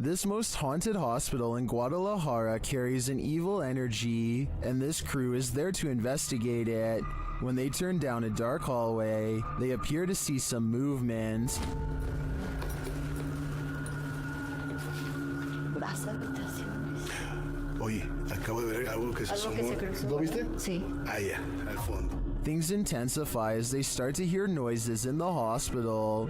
This most haunted hospital in Guadalajara carries an evil energy, and this crew is there to investigate it. When they turn down a dark hallway, they appear to see some movement. Oye, acabo de ver algo que se asomó. ¿Lo viste? Sí. Allá, al fondo. Things intensify as they start to hear noises in the hospital.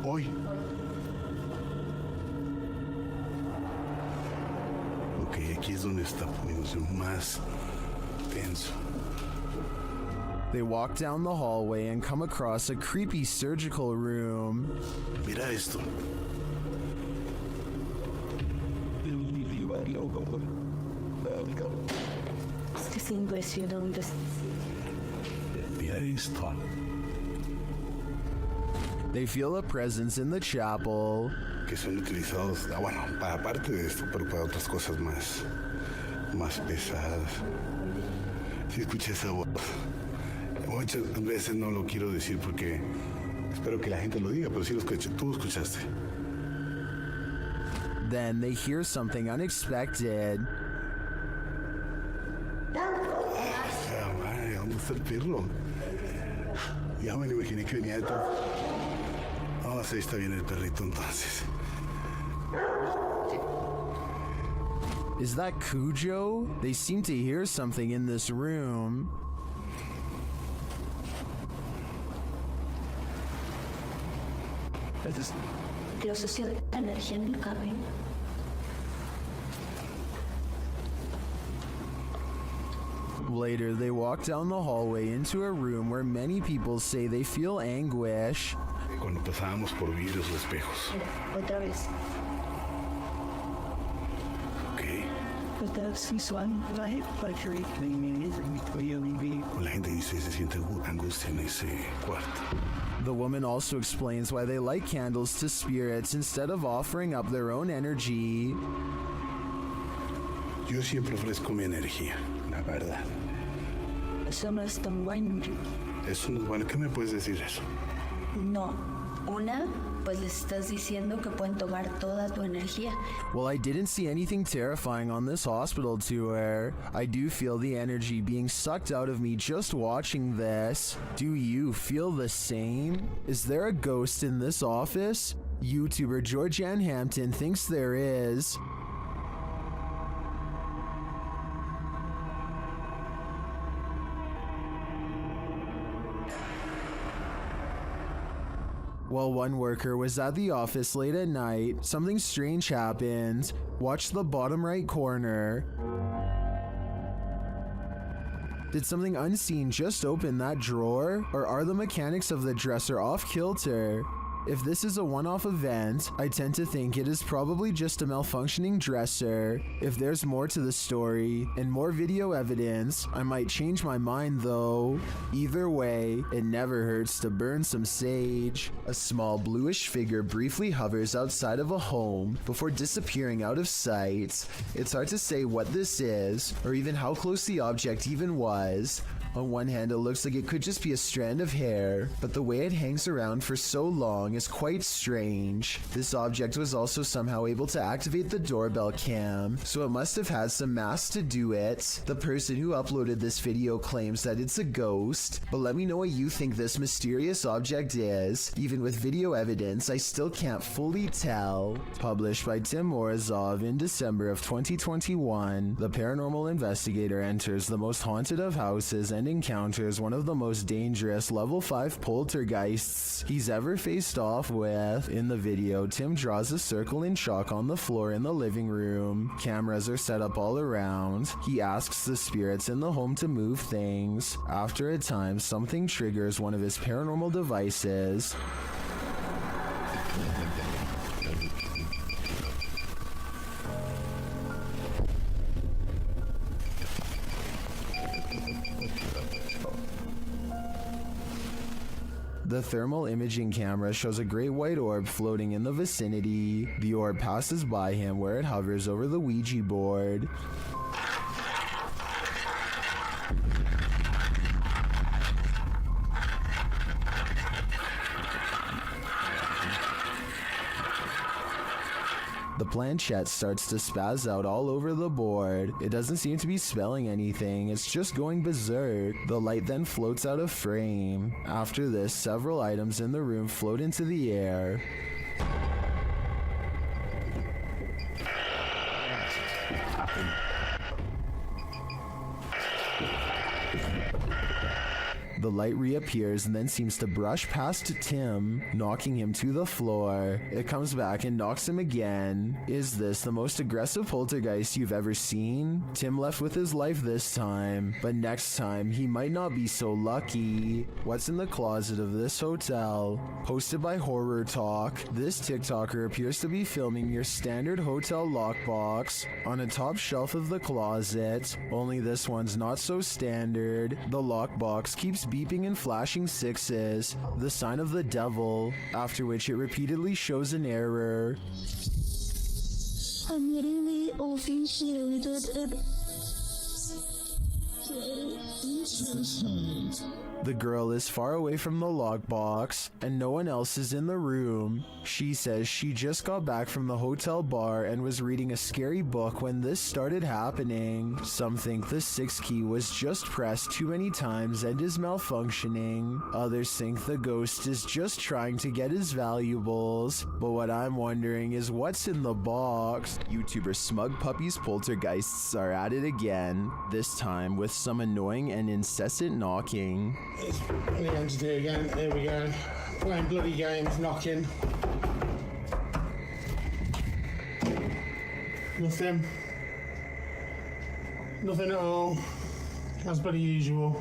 Hoy. Ok, aquí es donde está poniéndose más tenso. They walk down the hallway and come across a creepy surgical room. Mira esto. Es que es impresionante. Mira esto. They feel a presence in the chapel. Que son utilizados, bueno, para parte de esto, pero para otras cosas más pesadas. Sí escuché esa voz. Muchas veces no lo quiero decir porque espero que la gente lo diga, pero sí lo escuché. Tú lo escuchaste. Then they hear something unexpected. Madre, ¿dónde está el perro? Ya me lo imaginé que venía de todo. Ah, sí, está bien el perrito entonces. Is that Cujo? They seem to hear something in this room. Creo que se la energía en el cabello. Later, they walk down the hallway into a room where many people say they feel anguish. Cuando pasábamos por vidrios o espejos. Otra vez. Ok. La gente dice se siente angustia en ese cuarto. The woman also explains why they light candles to spirits instead of offering up their own energy. Yo siempre ofrezco mi energía, la verdad. Eso no es tan bueno. Eso no es bueno. ¿Qué me puedes decir eso? No. Una, pues les estás diciendo que pueden tomar toda tu energía. Well, I didn't see anything terrifying on this hospital tour. I do feel the energy being sucked out of me just watching this. Do you feel the same? Is there a ghost in this office? YouTuber Georgianne Hampton thinks there is. While one worker was at the office late at night, something strange happened. Watch the bottom right corner. Did something unseen just open that drawer? Or are the mechanics of the dresser off kilter? If this is a one-off event, I tend to think it is probably just a malfunctioning dresser. If there's more to the story and more video evidence, I might change my mind though. Either way, it never hurts to burn some sage. A small bluish figure briefly hovers outside of a home before disappearing out of sight. It's hard to say what this is, or even how close the object even was. On one hand, it looks like it could just be a strand of hair, but the way it hangs around for so long is quite strange. This object was also somehow able to activate the doorbell cam, so it must have had some mass to do it. The person who uploaded this video claims that it's a ghost, but let me know what you think this mysterious object is. Even with video evidence, I still can't fully tell. Published by Tim Morozov in December of 2021, the paranormal investigator enters the most haunted of houses and encounters one of the most dangerous level 5 poltergeists he's ever faced off with. In the video, Tim draws a circle in chalk on the floor in the living room. Cameras are set up all around. He asks the spirits in the home to move things. After a time, something triggers one of his paranormal devices. The thermal imaging camera shows a great white orb floating in the vicinity. The orb passes by him where it hovers over the Ouija board. The planchette starts to spaz out all over the board. It doesn't seem to be spelling anything, it's just going berserk. The light then floats out of frame. After this, several items in the room float into the air. The light reappears and then seems to brush past Tim, knocking him to the floor. It comes back and knocks him again. Is this the most aggressive poltergeist you've ever seen? Tim left with his life this time, but next time he might not be so lucky. What's in the closet of this hotel? Posted by Horror Talk, this TikToker appears to be filming your standard hotel lockbox on a top shelf of the closet, only this one's not so standard. The lockbox keeps beeping and flashing sixes, the sign of the devil, after which it repeatedly shows an error. I'm really The girl is far away from the lockbox, and no one else is in the room. She says she just got back from the hotel bar and was reading a scary book when this started happening. Some think the 6 key was just pressed too many times and is malfunctioning. Others think the ghost is just trying to get his valuables. But what I'm wondering is what's in the box? YouTuber Smug Puppy's poltergeists are at it again, this time with some annoying and incessant knocking. It's the entity again. Here we go. Playing bloody games, knocking. Nothing. Nothing at all. As per usual.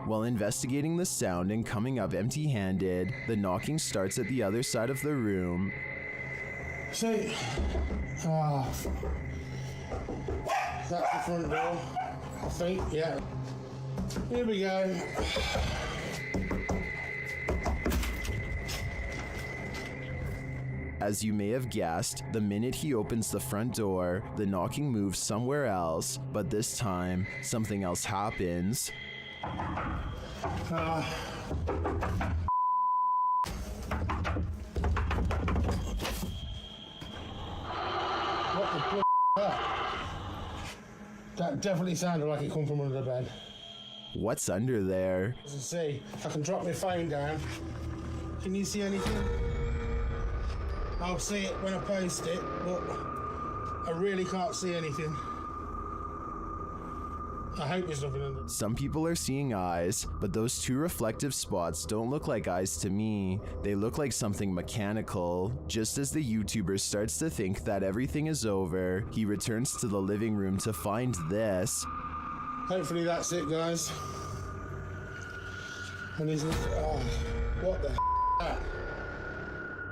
While investigating the sound and coming up empty-handed, the knocking starts at the other side of the room. See? That's the front door. I think, yeah. Here we go. As you may have guessed, the minute he opens the front door, the knocking moves somewhere else, but this time, something else happens. What the that definitely sounded like it come from under the bed. What's under there? As you see, I can drop my phone down. Can you see anything? I'll see it when I post it, but I really can't see anything. I hope there's nothing under. Some people are seeing eyes, but those two reflective spots don't look like eyes to me. They look like something mechanical. Just as the YouTuber starts to think that everything is over, he returns to the living room to find this. Hopefully that's it, guys. And he's what the that?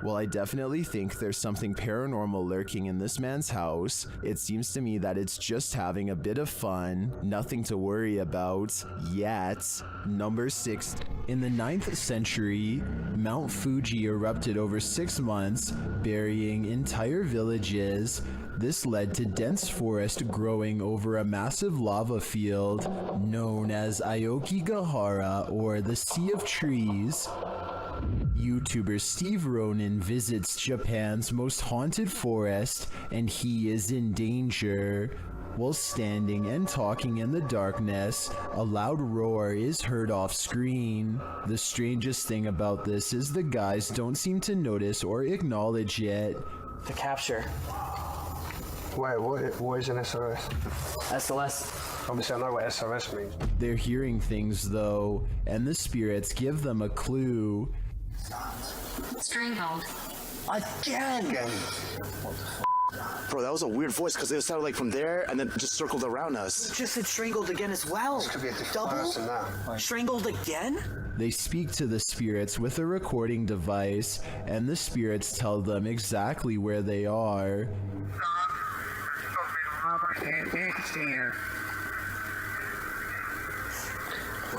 Well, I definitely think there's something paranormal lurking in this man's house. It seems to me that it's just having a bit of fun, nothing to worry about, yet. Number 6. In the 9th century, Mount Fuji erupted over 6 months, burying entire villages. This led to dense forest growing over a massive lava field known as Aokigahara, or the Sea of Trees. YouTuber Steve Ronan visits Japan's most haunted forest, and he is in danger. While standing and talking in the darkness, a loud roar is heard off screen. The strangest thing about this is the guys don't seem to notice or acknowledge it. To capture. Wait, what is an SOS? SOS. Obviously I know what SOS means. They're hearing things though, and the spirits give them a clue. Strangled. Again! Bro, that was a weird voice because it sounded like from there and then just circled around us. You just said strangled again as well. This could be a different Double? person now. Strangled again? They speak to the spirits with a recording device, and the spirits tell them exactly where they are.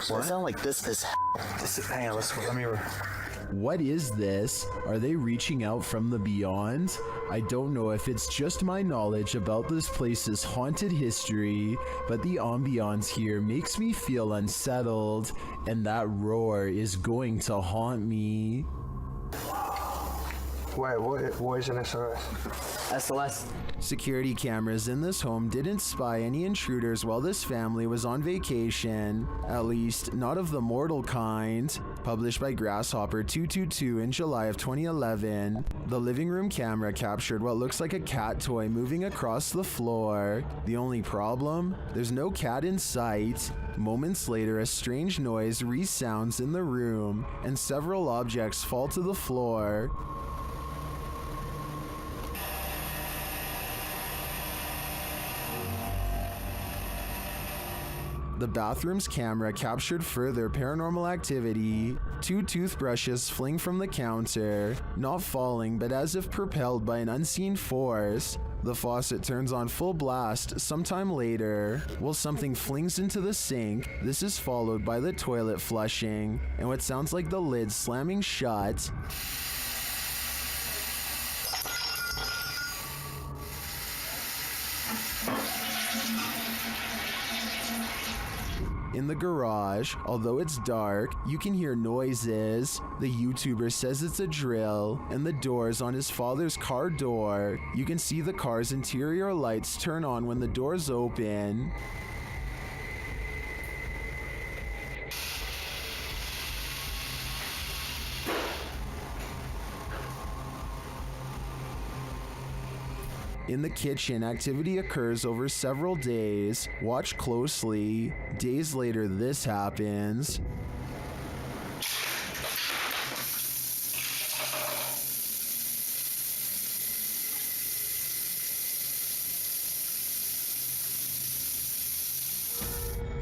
What? It sounded like this. Hang on, let me... What is this? Are they reaching out from the beyond? I don't know if it's just my knowledge about this place's haunted history, but the ambiance here makes me feel unsettled, and that roar is going to haunt me. Wait, what is an SOS? SLS. Security cameras in this home didn't spy any intruders while this family was on vacation, at least not of the mortal kind. Published by Grasshopper 222 in July of 2011, the living room camera captured what looks like a cat toy moving across the floor. The only problem? There's no cat in sight. Moments later, a strange noise resounds in the room, and several objects fall to the floor. The bathroom's camera captured further paranormal activity. 2 toothbrushes fling from the counter, not falling but as if propelled by an unseen force. The faucet turns on full blast sometime later, while something flings into the sink. This is followed by the toilet flushing, and what sounds like the lid slamming shut. In the garage, although it's dark, you can hear noises. The YouTuber says it's a drill, and the doors on his father's car door. You can see the car's interior lights turn on when the doors open. In the kitchen, activity occurs over several days. Watch closely. Days later, this happens.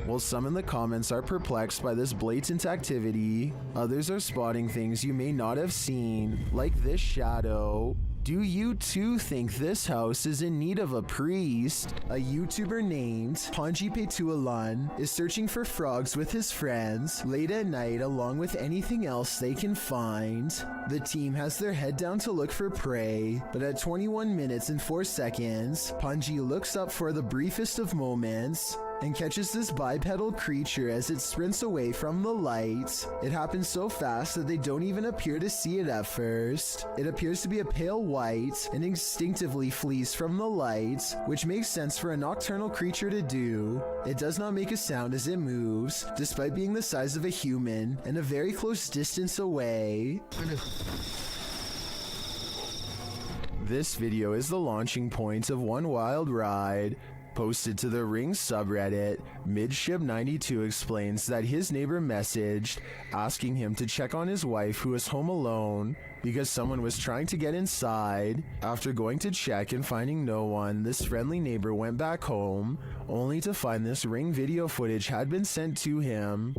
While some in the comments are perplexed by this blatant activity, others are spotting things you may not have seen, like this shadow. Do you too think this house is in need of a priest? A YouTuber named Panji Petualan is searching for frogs with his friends late at night along with anything else they can find. The team has their head down to look for prey, but at 21 minutes and 4 seconds, Panji looks up for the briefest of moments and catches this bipedal creature as it sprints away from the light. It happens so fast that they don't even appear to see it at first. It appears to be a pale white and instinctively flees from the light, which makes sense for a nocturnal creature to do. It does not make a sound as it moves, despite being the size of a human and a very close distance away. This video is the launching point of one wild ride. Posted to the Ring subreddit, Midship92 explains that his neighbor messaged asking him to check on his wife who was home alone because someone was trying to get inside. After going to check and finding no one, this friendly neighbor went back home, only to find this Ring video footage had been sent to him.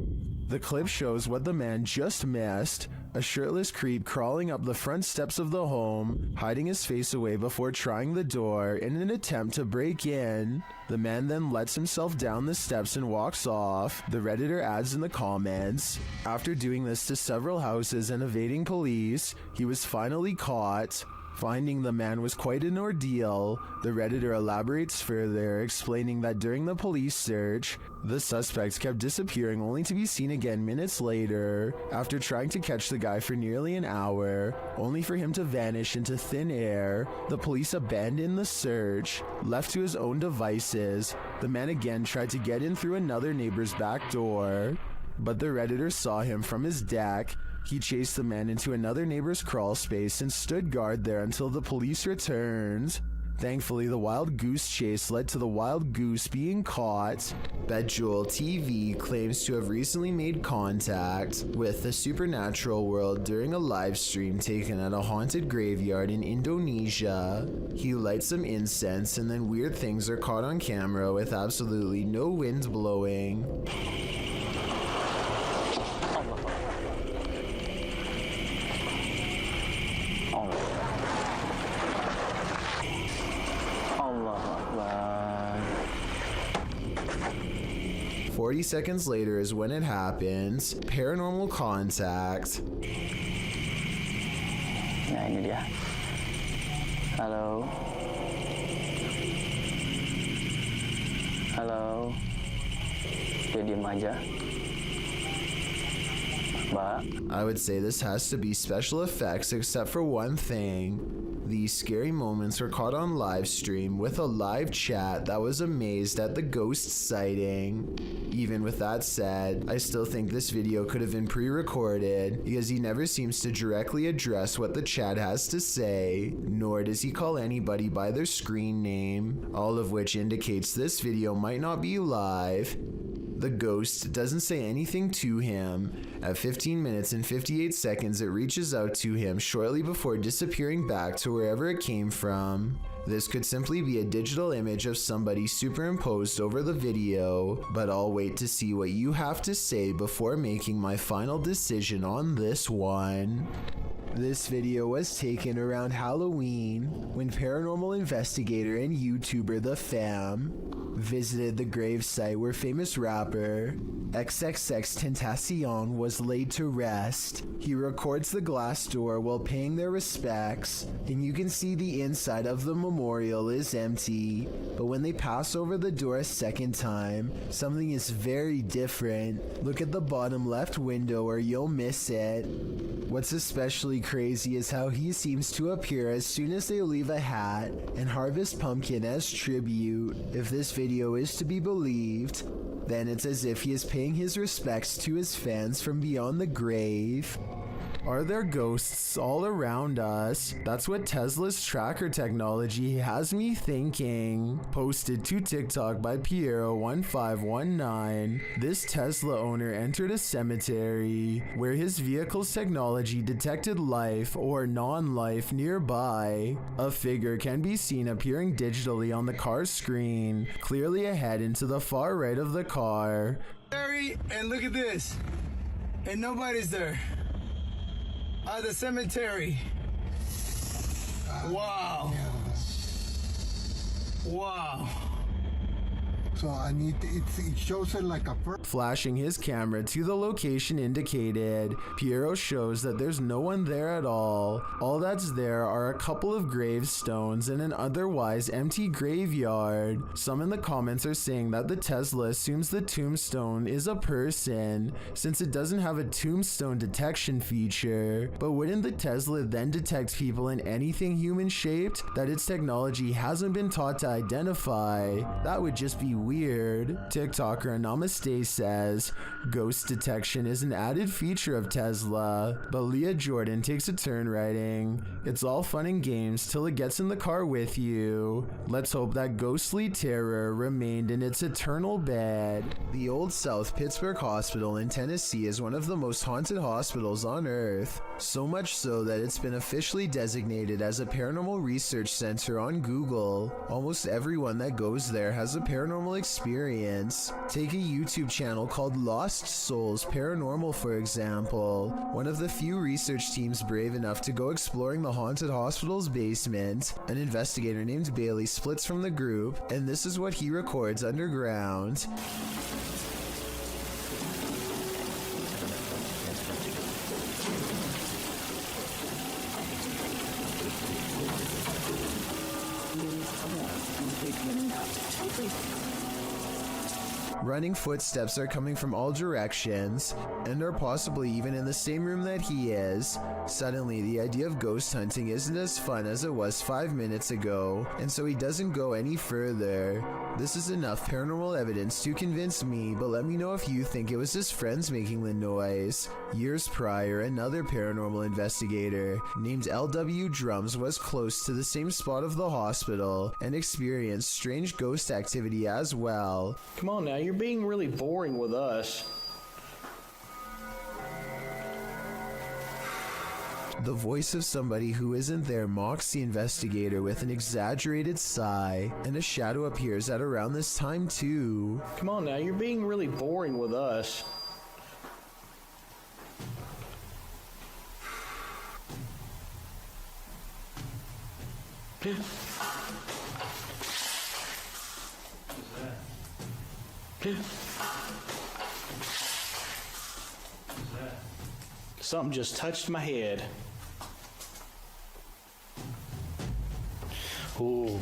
The clip shows what the man just missed, a shirtless creep crawling up the front steps of the home, hiding his face away before trying the door in an attempt to break in. The man then lets himself down the steps and walks off. The Redditor adds in the comments, after doing this to several houses and evading police, he was finally caught. Finding the man was quite an ordeal. The Redditor elaborates further, explaining that during the police search, the suspect kept disappearing only to be seen again minutes later, after trying to catch the guy for nearly an hour, only for him to vanish into thin air. The police abandoned the search. Left to his own devices, the man again tried to get in through another neighbor's back door, but the Redditor saw him from his deck. He chased the man into another neighbor's crawl space and stood guard there until the police returned. Thankfully, the wild goose chase led to the wild goose being caught. Bejewel TV claims to have recently made contact with the supernatural world during a live stream taken at a haunted graveyard in Indonesia. He lights some incense and then weird things are caught on camera with absolutely no wind blowing. Allah. 40 seconds later is when it happens. Paranormal contact. Nah, ini dia. Halo. Halo. Dia diem aja. but I would say this has to be special effects, except for one thing. These scary moments were caught on live stream with a live chat that was amazed at the ghost sighting. Even with that said, I still think this video could have been pre-recorded because he never seems to directly address what the chat has to say, nor does he call anybody by their screen name, all of which indicates this video might not be live. The ghost doesn't say anything to him. At 15 minutes and 58 seconds, it reaches out to him shortly before disappearing back to wherever it came from. This could simply be a digital image of somebody superimposed over the video, but I'll wait to see what you have to say before making my final decision on this one. This video was taken around Halloween when paranormal investigator and YouTuber The Fam visited the gravesite where famous rapper XXXTentacion was laid to rest. He records the glass door while paying their respects, and you can see the inside of the memorial is empty, but when they pass over the door a second time, something is very different. Look at the bottom left window or you'll miss it. What's especially crazy is how he seems to appear as soon as they leave a hat and harvest pumpkin as tribute. If this video is to be believed, then it's as if he is paying his respects to his fans from beyond the grave. Are there ghosts all around us? That's what Tesla's tracker technology has me thinking. Posted to TikTok by Piero1519. This Tesla owner entered a cemetery where his vehicle's technology detected life or non-life nearby. A figure can be seen appearing digitally on the car's screen, clearly ahead into the far right of the car. And look at this. And nobody's there. The cemetery. Wow. Wow. So it shows it like a Flashing his camera to the location indicated, Piero shows that there's no one there at all. All that's there are a couple of gravestones and an otherwise empty graveyard. Some in the comments are saying that the Tesla assumes the tombstone is a person, since it doesn't have a tombstone detection feature. But wouldn't the Tesla then detect people in anything human shaped that its technology hasn't been taught to identify? That would just be weird. TikToker Namaste says, ghost detection is an added feature of Tesla, but Leah Jordan takes a turn writing, it's all fun and games till it gets in the car with you. Let's hope that ghostly terror remained in its eternal bed. The Old South Pittsburgh Hospital in Tennessee is one of the most haunted hospitals on earth, so much so that it's been officially designated as a paranormal research center on Google. Almost everyone that goes there has a paranormal experience. Take a YouTube channel called Lost Souls Paranormal, for example. One of the few research teams brave enough to go exploring the haunted hospital's basement. An investigator named Bailey splits from the group, and this is what he records underground. Running footsteps are coming from all directions, and are possibly even in the same room that he is. Suddenly, the idea of ghost hunting isn't as fun as it was 5 minutes ago, and so he doesn't go any further. This is enough paranormal evidence to convince me, but let me know if you think it was his friends making the noise. Years prior, another paranormal investigator named LW Drums was close to the same spot of the hospital and experienced strange ghost activity as well. Come on now, you're being really boring with us. The voice of somebody who isn't there mocks the investigator with an exaggerated sigh, and a shadow appears at around this time too. Come on now, you're being really boring with us. Something just touched my head. Ooh.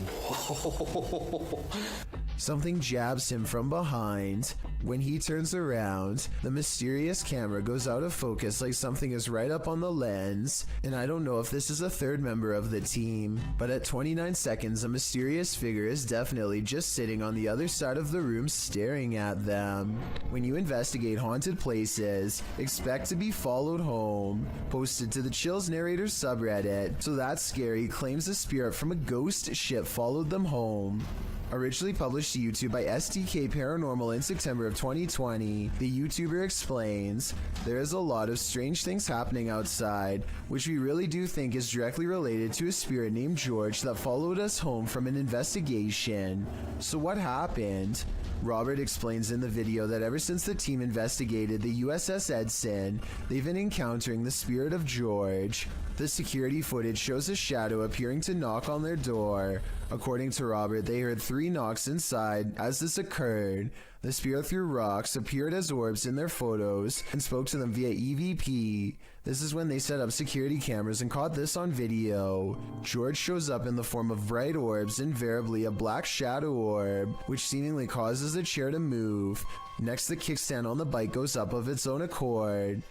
Something jabs him from behind. When he turns around, the mysterious camera goes out of focus like something is right up on the lens, and I don't know if this is a third member of the team, but at 29 seconds, a mysterious figure is definitely just sitting on the other side of the room staring at them. When you investigate haunted places, expect to be followed home. Posted to the Chills Narrator subreddit, So That's Scary claims a spirit from a ghost ship followed them home. Originally published to YouTube by SDK Paranormal in September of 2020, the YouTuber explains, there is a lot of strange things happening outside, which we really do think is directly related to a spirit named George that followed us home from an investigation. So what happened? Robert explains in the video that ever since the team investigated the USS Edson, they've been encountering the spirit of George. The security footage shows a shadow appearing to knock on their door. According to Robert, they heard 3 knocks inside as this occurred. The spirit threw rocks, appeared as orbs in their photos, and spoke to them via EVP. This is when they set up security cameras and caught this on video. George shows up in the form of bright orbs, invariably a black shadow orb, which seemingly causes a chair to move. Next, the kickstand on the bike goes up of its own accord.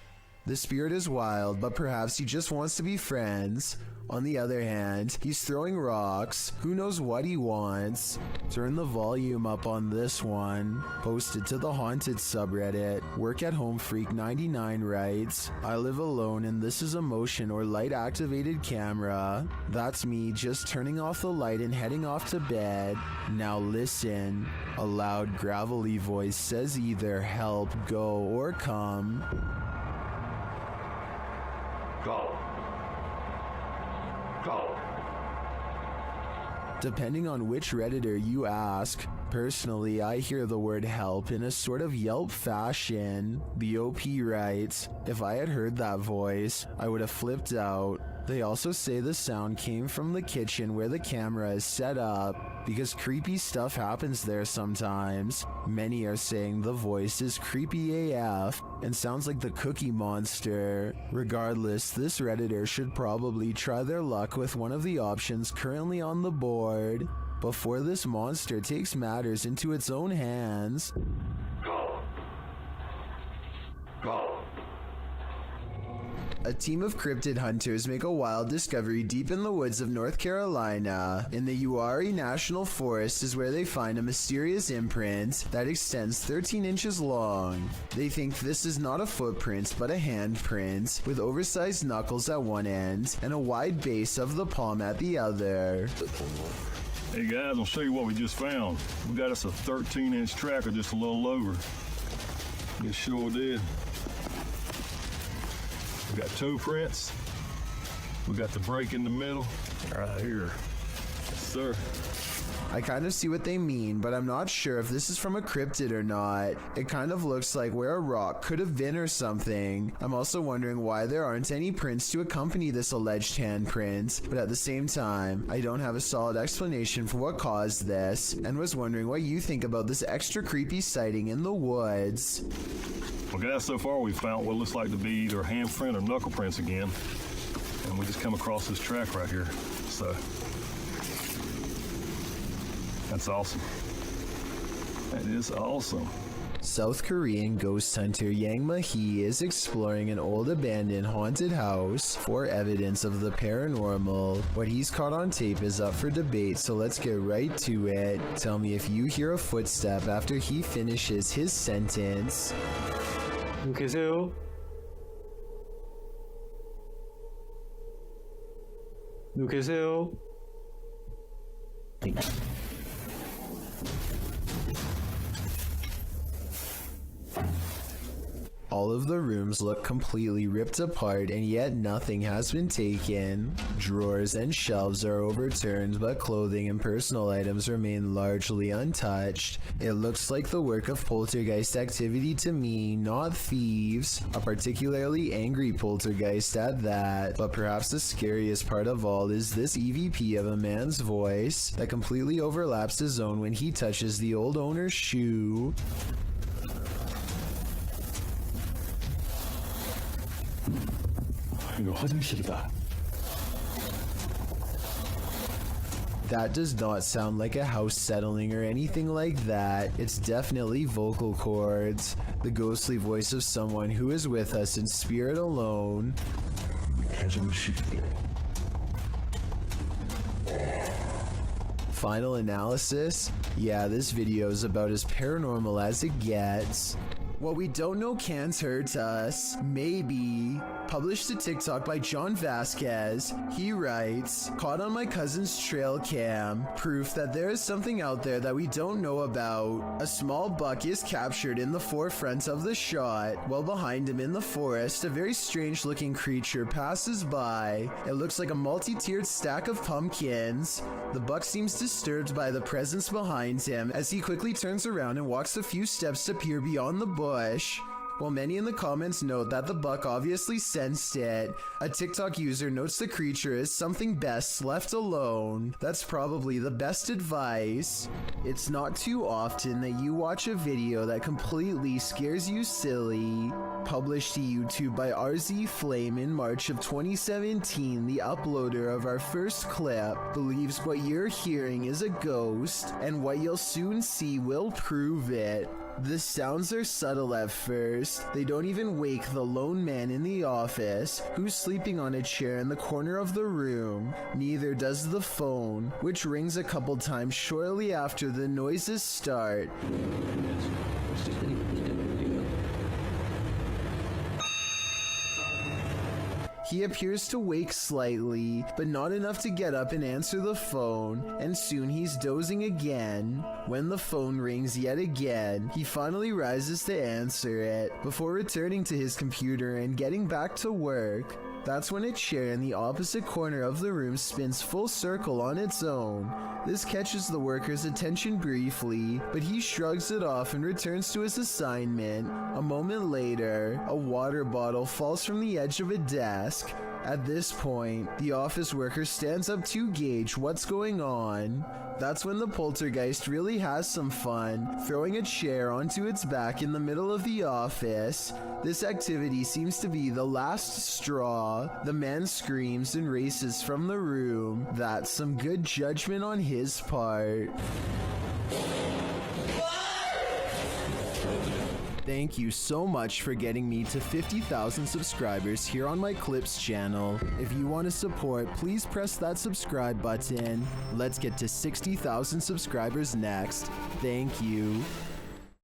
The spirit is wild, but perhaps he just wants to be friends. On the other hand, he's throwing rocks. Who knows what he wants? Turn the volume up on this one. Posted to the Haunted subreddit. Work at Home Freak 99 writes, I live alone and this is a motion or light activated camera. That's me just turning off the light and heading off to bed. Now listen. A loud gravelly voice says either help, go, or come. Go. Go. Depending on which Redditor you ask, personally I hear the word help in a sort of Yelp fashion. The OP writes, if I had heard that voice, I would have flipped out. They also say the sound came from the kitchen where the camera is set up, because creepy stuff happens there sometimes. Many are saying the voice is creepy AF and sounds like the Cookie Monster. Regardless, this Redditor should probably try their luck with one of the options currently on the board before this monster takes matters into its own hands. Go. Go. A team of cryptid hunters make a wild discovery deep in the woods of North Carolina. In the Uwharrie National Forest is where they find a mysterious imprint that extends 13 inches long. They think this is not a footprint but a handprint, with oversized knuckles at one end and a wide base of the palm at the other. Hey guys, I'll show you what we just found. We got us a 13-inch tracker, just a little over. It sure did. We got toe prints. We got the break in the middle, right here. Yes, sir. I kind of see what they mean, but I'm not sure if this is from a cryptid or not. It kind of looks like where a rock could have been or something. I'm also wondering why there aren't any prints to accompany this alleged handprint, but at the same time, I don't have a solid explanation for what caused this, and was wondering what you think about this extra creepy sighting in the woods. Well guys, so far we've found what looks like to be either handprint or knuckle prints again. And we just come across this track right here. So that's awesome. That is awesome. South Korean ghost hunter Yang Ma-hee is exploring an old abandoned haunted house for evidence of the paranormal. What he's caught on tape is up for debate, so let's get right to it. Tell me if you hear a footstep after he finishes his sentence. 계세요? 누구 계세요? All of the rooms look completely ripped apart, and yet nothing has been taken. Drawers and shelves are overturned, but clothing and personal items remain largely untouched. It looks like the work of poltergeist activity to me, not thieves. A particularly angry poltergeist at that. But perhaps the scariest part of all is this EVP of a man's voice that completely overlaps his own when he touches the old owner's shoe. 이거 화장실이다. That does not sound like a house settling or anything like that. It's definitely vocal cords. The ghostly voice of someone who is with us in spirit alone. Final analysis? Yeah, this video is about as paranormal as it gets. What we don't know can't hurt us. Maybe. Published to TikTok by John Vasquez. He writes, caught on my cousin's trail cam. Proof that there is something out there that we don't know about. A small buck is captured in the forefront of the shot. While behind him in the forest, a very strange looking creature passes by. It looks like a multi-tiered stack of pumpkins. The buck seems disturbed by the presence behind him as he quickly turns around and walks a few steps to peer beyond the bush. While many in the comments note that the buck obviously sensed it, a TikTok user notes the creature is something best left alone. That's probably the best advice. It's not too often that you watch a video that completely scares you silly. Published to YouTube by RZ Flame in March of 2017, the uploader of our first clip believes what you're hearing is a ghost, and what you'll soon see will prove it. The sounds are subtle at first. They don't even wake the lone man in the office, who's sleeping on a chair in the corner of the room. Neither does the phone, which rings a couple times shortly after the noises start. He appears to wake slightly, but not enough to get up and answer the phone, and soon he's dozing again. When the phone rings yet again, he finally rises to answer it, before returning to his computer and getting back to work. That's when a chair in the opposite corner of the room spins full circle on its own. This catches the worker's attention briefly, but he shrugs it off and returns to his assignment. A moment later, a water bottle falls from the edge of a desk. At this point, the office worker stands up to gauge what's going on. That's when the poltergeist really has some fun, throwing a chair onto its back in the middle of the office. This activity seems to be the last straw. The man screams and races from the room. That's some good judgment on his part. Thank you so much for getting me to 50,000 subscribers here on my Clips channel. If you want to support, please press that subscribe button. Let's get to 60,000 subscribers next. Thank you.